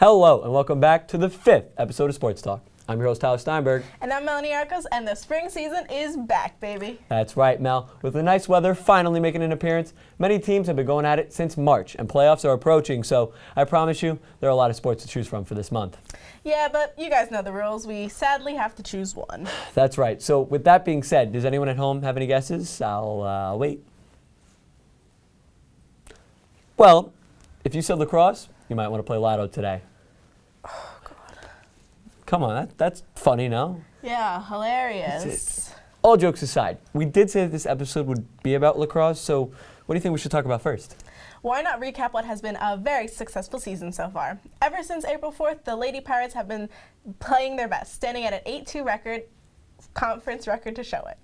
Hello, and welcome back to the 5th episode of Sports Talk. I'm your host, Tyler Steinberg. And I'm Mepham Arcos, and the spring season is back, baby. That's right, Mel. With the nice weather finally making an appearance, many teams have been going at it since March, and playoffs are approaching, so I promise you, there are a lot of sports to choose from for this month. Yeah, but you guys know the rules. We sadly have to choose one. That's right. So with that being said, does anyone at home have any guesses? I'll wait. Well, if you said lacrosse, you might want to play Lotto today. Oh, God. Come on, that's funny, no? Yeah, hilarious. All jokes aside, we did say that this episode would be about lacrosse, so what do you think we should talk about first? Why not recap what has been a very successful season so far? Ever since April 4th, the Lady Pirates have been playing their best, standing at an 8-2 record, conference record to show it.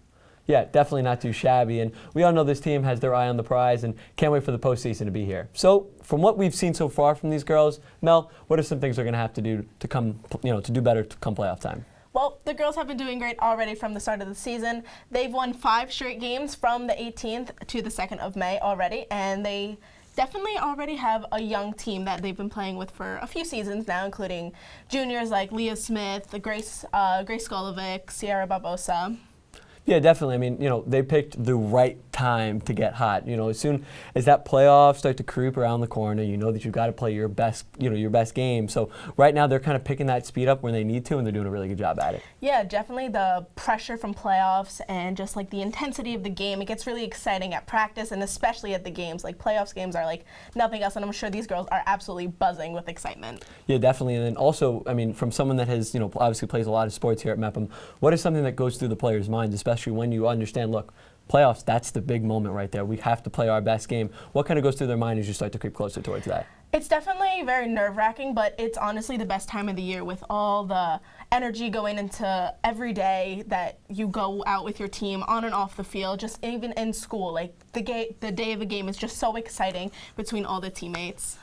Yeah, definitely not too shabby, and we all know this team has their eye on the prize and can't wait for the postseason to be here. So, from what we've seen so far from these girls, Mel, what are some things they're going to have to do to to do better to come playoff time? Well, the girls have been doing great already from the start of the season. They've won 5 straight games from the 18th to the 2nd of May already, and they definitely already have a young team that they've been playing with for a few seasons now, including juniors like Leah Smith, Grace Golovic, Sierra Barbosa. Yeah, definitely. I mean, they picked the right time to get hot. As soon as that playoffs start to creep around the corner, you know that you've got to play your best, your best game. So right now they're kind of picking that speed up when they need to, and they're doing a really good job at it. Yeah, definitely the pressure from playoffs and just like the intensity of the game. It gets really exciting at practice and especially at the games. Like playoffs games are like nothing else, and I'm sure these girls are absolutely buzzing with excitement. Yeah, definitely. And then also, from someone that has, obviously plays a lot of sports here at Mepham, what is something that goes through the players' minds, especially when you understand, look, playoffs, that's the big moment right there. We have to play our best game. What kind of goes through their mind as you start to creep closer towards that? It's definitely very nerve-wracking, but it's honestly the best time of the year with all the energy going into every day that you go out with your team on and off the field, just even in school. Like the day of a game is just so exciting between all the teammates.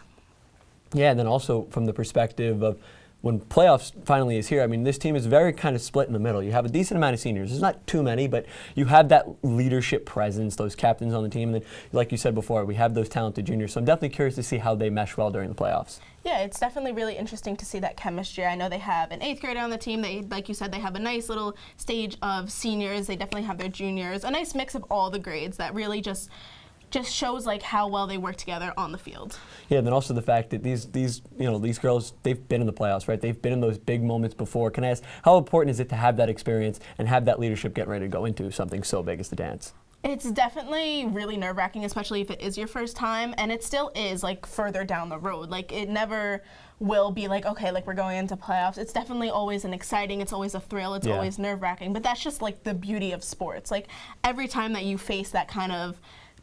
Yeah, and then also from the perspective of when playoffs finally is here, this team is very kind of split in the middle. You have a decent amount of seniors. There's not too many, but you have that leadership presence, those captains on the team. And then, like you said before, we have those talented juniors. So I'm definitely curious to see how they mesh well during the playoffs. Yeah, it's definitely really interesting to see that chemistry. I know they have an 8th grader on the team. They, like you said, they have a nice little stage of seniors. They definitely have their juniors. A nice mix of all the grades that really just shows like how well they work together on the field. Yeah, and then also the fact that these girls, they've been in the playoffs, right? They've been in those big moments before. Can I ask, how important is it to have that experience and have that leadership getting ready to go into something so big as the dance? It's definitely really nerve-wracking, especially if it is your first time, and it still is like further down the road. Like it never will be like, okay, like we're going into playoffs. It's definitely always it's always a thrill, it's always nerve-wracking, but that's just like the beauty of sports. Like every time that you face that kind of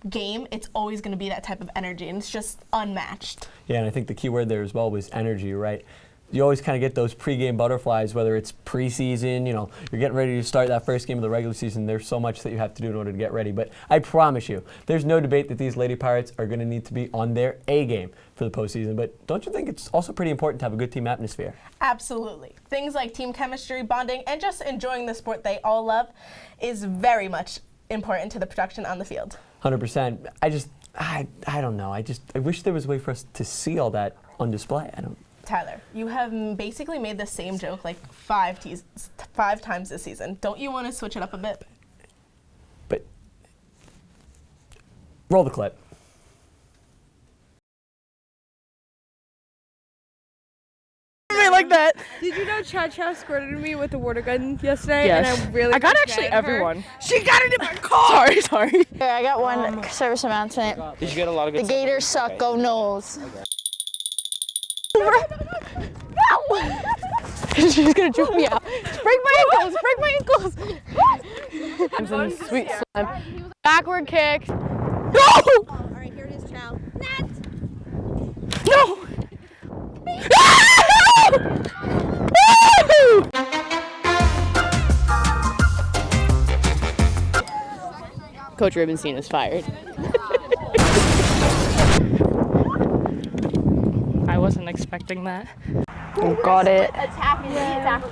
game, it's always going to be that type of energy, and it's just unmatched. Yeah, and I think the key word there as well was energy, right? You always kind of get those pregame butterflies, whether it's preseason, you're getting ready to start that first game of the regular season. There's so much that you have to do in order to get ready. But I promise you, there's no debate that these Lady Pirates are going to need to be on their A game for the postseason. But don't you think it's also pretty important to have a good team atmosphere? Absolutely. Things like team chemistry, bonding, and just enjoying the sport they all love is very much important to the production on the field. 100%. I don't know. I wish there was a way for us to see all that on display. Tyler, you have basically made the same joke like 5 times this season. Don't you want to switch it up a bit? But roll the clip. Like that. Did you know Cha-Cha squirted me with a water gun yesterday? Yes. And I got actually everyone. She got it in my car! Sorry. Here, I got one service announcement. Did you get a lot of good The Gators suck, go Knowles. No! She's gonna juke me out. Break my ankles! I'm some sweet slime. Backward kick. No! Alright, here it is, Chow. Net! No! Coach Rubenstein is fired. I wasn't expecting that. Got it. Attack.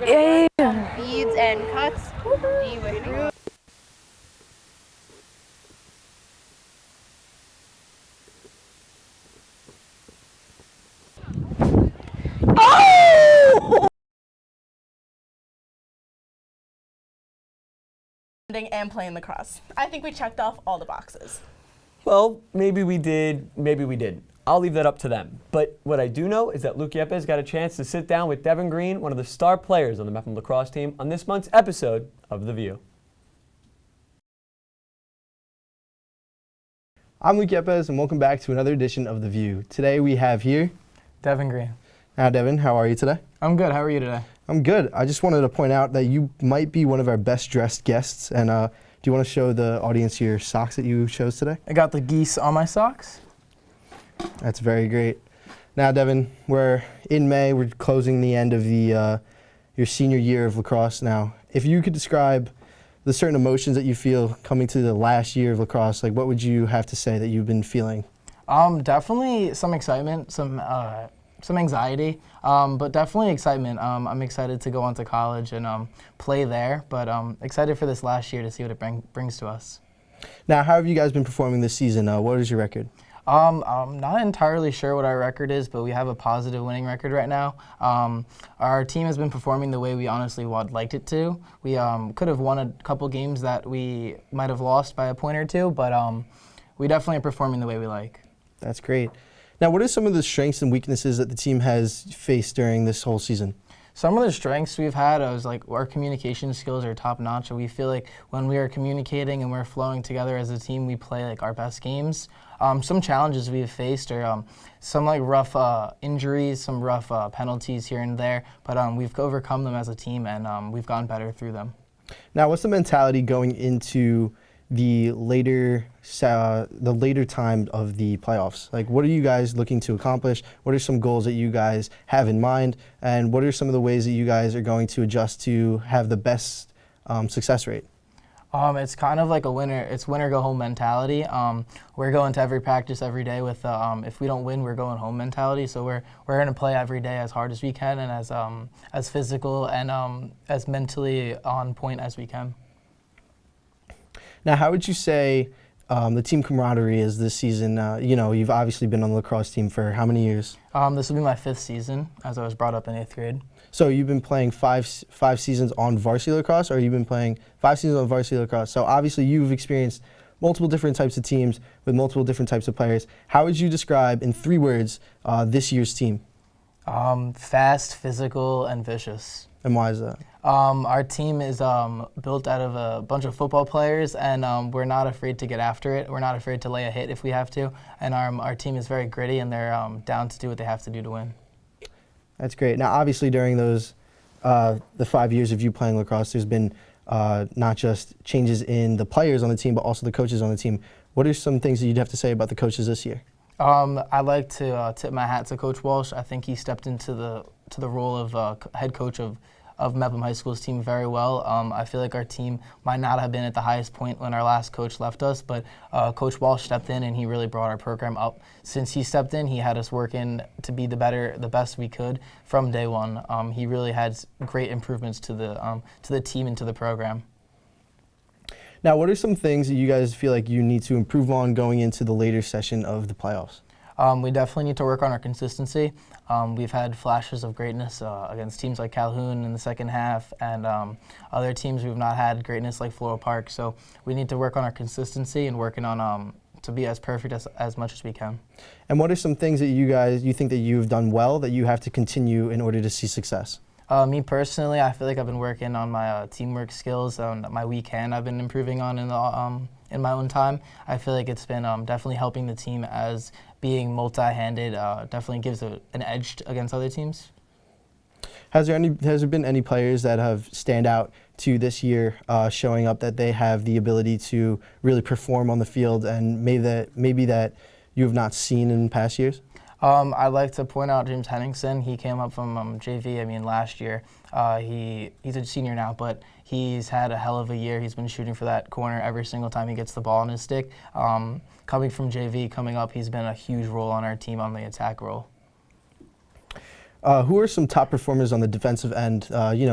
Yeah. Beads and cuts. D with root. Oh! and playing lacrosse. I think we checked off all the boxes. Well, maybe we did, maybe we didn't. I'll leave that up to them. But what I do know is that Luke Yepez got a chance to sit down with Devin Greene, one of the star players on the Mepham Lacrosse team, on this month's episode of The View. I'm Luke Yepez, and welcome back to another edition of The View. Today we have here Devin Greene. Now, Devin, how are you today? I'm good. How are you today? I'm good. I just wanted to point out that you might be one of our best dressed guests, and do you want to show the audience your socks that you chose today? I got the geese on my socks. That's very great. Now, Devin, we're in May. We're closing the end of the your senior year of lacrosse now. If you could describe the certain emotions that you feel coming to the last year of lacrosse, like what would you have to say that you've been feeling? Definitely some excitement, some anxiety, but definitely excitement. I'm excited to go on to college and play there, but excited for this last year to see what it brings to us. Now, how have you guys been performing this season? What is your record? I'm not entirely sure what our record is, but we have a positive winning record right now. Our team has been performing the way we honestly would liked it to. We could have won a couple games that we might have lost by a point or two, but we definitely are performing the way we like. That's great. Now, what are some of the strengths and weaknesses that the team has faced during this whole season? Some of the strengths we've had is like our communication skills are top notch. And we feel like when we are communicating and we're flowing together as a team, we play like our best games. Some challenges we've faced are some like rough injuries, some rough penalties here and there, but we've overcome them as a team and we've gotten better through them. Now, what's the mentality going into the later time of the playoffs? Like, what are you guys looking to accomplish? What are some goals that you guys have in mind? And what are some of the ways that you guys are going to adjust to have the best success rate? It's kind of like it's winner go home mentality. We're going to every practice every day with if we don't win, we're going home mentality. So we're going to play every day as hard as we can and as physical and as mentally on point as we can. Now, how would you say the team camaraderie is this season? You've obviously been on the lacrosse team for how many years? This will be my 5th season, as I was brought up in 8th grade. So you've been playing five seasons on varsity lacrosse, or you've been playing 5 seasons on varsity lacrosse? So obviously you've experienced multiple different types of teams with multiple different types of players. How would you describe, in 3 words, this year's team? Fast, physical, and vicious. And why is that? Our team is built out of a bunch of football players, and we're not afraid to get after it. We're not afraid to lay a hit if we have to. And our team is very gritty, and they're down to do what they have to do to win. That's great. Now, obviously, during those the 5 years of you playing lacrosse, there's been not just changes in the players on the team, but also the coaches on the team. What are some things that you'd have to say about the coaches this year? I'd like to tip my hat to Coach Walsh. I think he stepped into the role of head coach of Mepham High School's team very well. I feel like our team might not have been at the highest point when our last coach left us, but Coach Walsh stepped in and he really brought our program up. Since he stepped in, he had us working to be the best we could from day one. He really had great improvements to the team and to the program. Now, what are some things that you guys feel like you need to improve on going into the later session of the playoffs? We definitely need to work on our consistency. We've had flashes of greatness against teams like Calhoun in the second half, and other teams we've not had greatness like Floral Park. So we need to work on our consistency and working on to be as perfect as much as we can. And what are some things that you think that you've done well that you have to continue in order to see success? Me personally, I feel like I've been working on my teamwork skills. My weak hand I've been improving on in my own time. I feel like it's been definitely helping the team as being multi-handed definitely gives an edge against other teams. Has there been any players that have stand out to this year showing up that they have the ability to really perform on the field and maybe that you have not seen in past years? I'd like to point out James Henningsen. He came up from JV, last year. He's a senior now, but he's had a hell of a year. He's been shooting for that corner every single time he gets the ball on his stick. Coming from JV, coming up, he's been a huge role on our team on the attack role. Who are some top performers on the defensive end,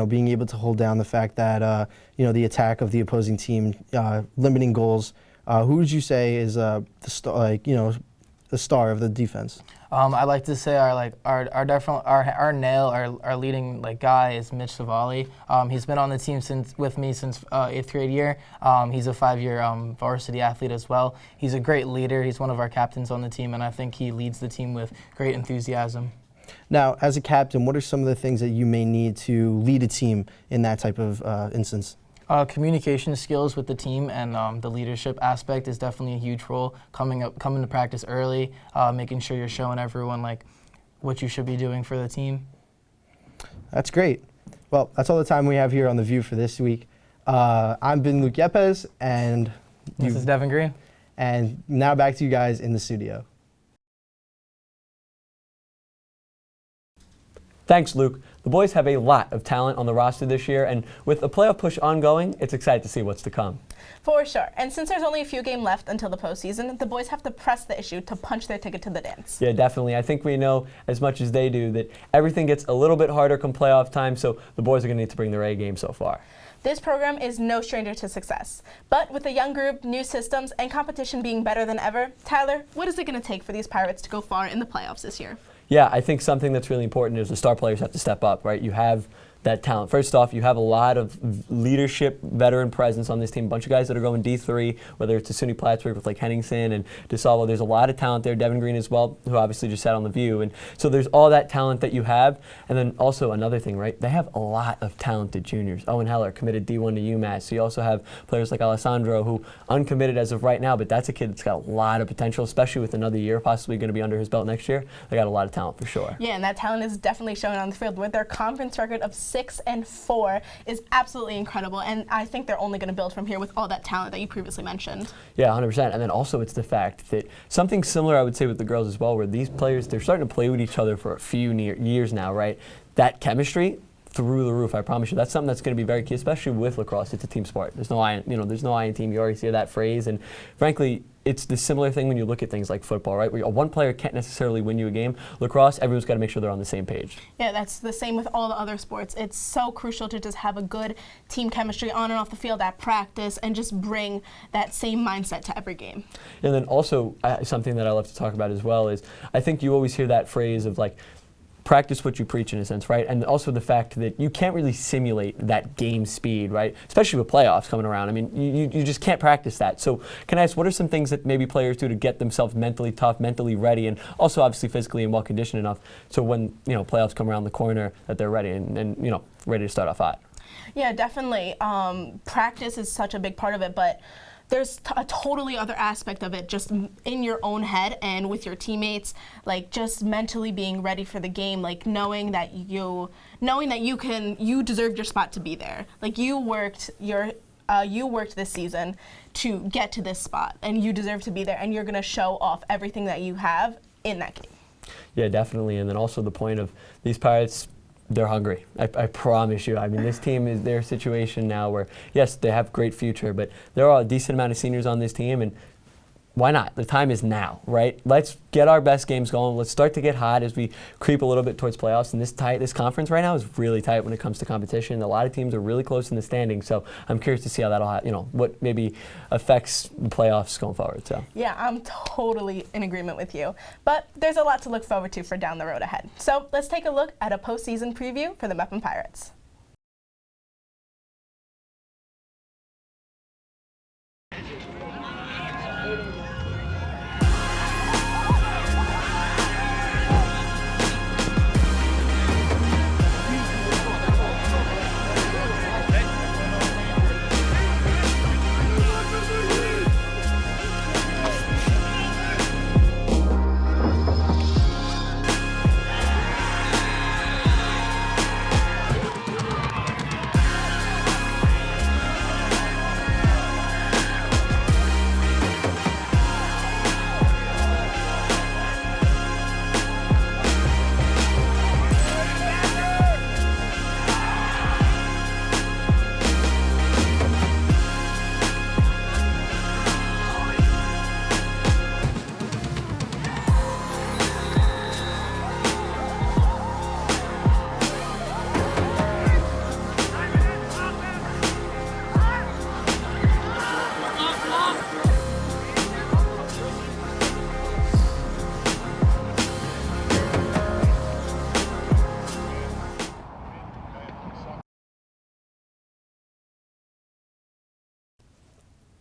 being able to hold down the fact that, the attack of the opposing team, limiting goals? Who would you say is the star of the defense? I like to say our leading guy is Mitch Savali. He's been on the team with me since 8th grade year. He's a 5-year varsity athlete as well. He's a great leader. He's one of our captains on the team, and I think he leads the team with great enthusiasm. Now, as a captain, what are some of the things that you may need to lead a team in that type of instance? Communication skills with the team and the leadership aspect is definitely a huge role. Coming to practice early, making sure you're showing everyone what you should be doing for the team. That's great. Well, that's all the time we have here on The View for this week. I've been Luke Yepez, and This is Devin Greene. And now back to you guys in the studio. Thanks, Luke. The boys have a lot of talent on the roster this year, and with the playoff push ongoing, it's exciting to see what's to come. For sure. And since there's only a few games left until the postseason, the boys have to press the issue to punch their ticket to the dance. Yeah, definitely. I think we know as much as they do that everything gets a little bit harder come playoff time, so the boys are going to need to bring their A game so far. This program is no stranger to success. But with a young group, new systems, and competition being better than ever, Tyler, what is it going to take for these Pirates to go far in the playoffs this year? Yeah, I think something that's really important is the star players have to step up, right? You have that talent. First off, you have a lot of leadership, veteran presence on this team. A bunch of guys that are going D3, whether it's SUNY Plattsburgh with Henningsen and DeSalvo. There's a lot of talent there. Devin Greene as well, who obviously just sat on The View. And so there's all that talent that you have. And then also another thing, right? They have a lot of talented juniors. Owen Heller committed D1 to UMass. So you also have players like Alessandro, who uncommitted as of right now, but that's a kid that's got a lot of potential, especially with another year possibly going to be under his belt next year. They got a lot of talent for sure. Yeah, and that talent is definitely showing on the field with their conference record of 6-4 is absolutely incredible, and I think they're only going to build from here with all that talent that you previously mentioned. Yeah, 100%. And then also it's the fact that something similar I would say with the girls as well, where these players, they're starting to play with each other for a few years now, right? That chemistry through the roof, I promise you. That's something that's going to be very key, especially with lacrosse. It's a team sport. There's no I, there's no I in team. You already hear that phrase, and frankly, it's the similar thing when you look at things like football, right? Where one player can't necessarily win you a game. Lacrosse, everyone's got to make sure they're on the same page. Yeah, that's the same with all the other sports. It's so crucial to just have a good team chemistry on and off the field at practice and just bring that same mindset to every game. And then also, something that I love to talk about as well is, I think you always hear that phrase of practice what you preach in a sense, right? And also the fact that you can't really simulate that game speed, right? Especially with playoffs coming around. I mean, you just can't practice that. So can I ask, what are some things that maybe players do to get themselves mentally tough, mentally ready, and also obviously physically and well-conditioned enough so when, playoffs come around the corner that they're ready and ready to start off hot? Yeah, definitely. Practice is such a big part of it, but there's a totally other aspect of it, just in your own head and with your teammates, just mentally being ready for the game, knowing that you deserve your spot to be there. You worked this season to get to this spot, and you deserve to be there, and you're gonna show off everything that you have in that game. Yeah, definitely. And then also the point of these Pirates, they're hungry. I promise you. I mean, this team is their situation now where, yes, they have great future, but there are a decent amount of seniors on this team, and why not? The time is now, right? Let's get our best games going. Let's start to get hot as we creep a little bit towards playoffs. And this conference right now is really tight when it comes to competition. A lot of teams are really close in the standings, so I'm curious to see how that'll, what maybe affects the playoffs going forward. So. Yeah, I'm totally in agreement with you. But there's a lot to look forward to for down the road ahead. So let's take a look at a postseason preview for the Mepham Pirates.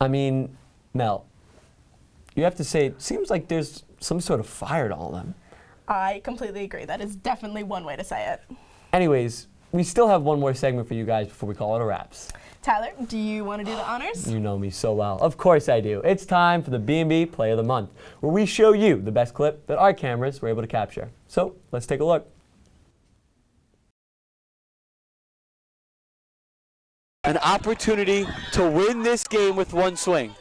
I mean, Mel, you have to say, it seems like there's some sort of fire to all of them. I completely agree. That is definitely one way to say it. Anyways, we still have one more segment for you guys before we call it a wraps. Tyler, do you want to do the honors? You know me so well. Of course I do. It's time for the B&B Play of the Month, where we show you the best clip that our cameras were able to capture. So let's take a look. An opportunity to win this game with one swing.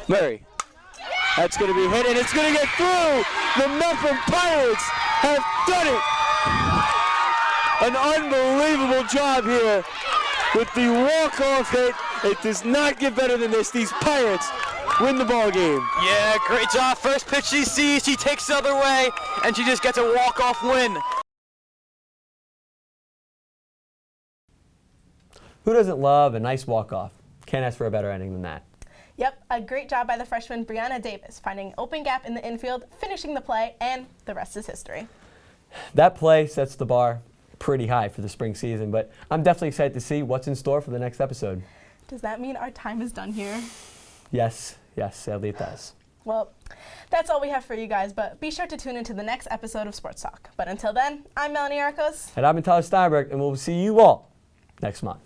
Murray. That's going to be hit, and it's going to get through. The Mepham Pirates have done it. An unbelievable job here with the walk-off hit. It does not get better than this. These Pirates win the ball game. Yeah, great job. First pitch she sees, she takes the other way, and she just gets a walk-off win. Who doesn't love a nice walk-off? Can't ask for a better ending than that. Yep, a great job by the freshman Brianna Davis, finding an open gap in the infield, finishing the play, and the rest is history. That play sets the bar pretty high for the spring season, but I'm definitely excited to see what's in store for the next episode. Does that mean our time is done here? Yes, sadly it does. Well, that's all we have for you guys, but be sure to tune into the next episode of Sports Talk. But until then, I'm Melanie Arcos. And I'm Tyler Steinberg, and we'll see you all next month.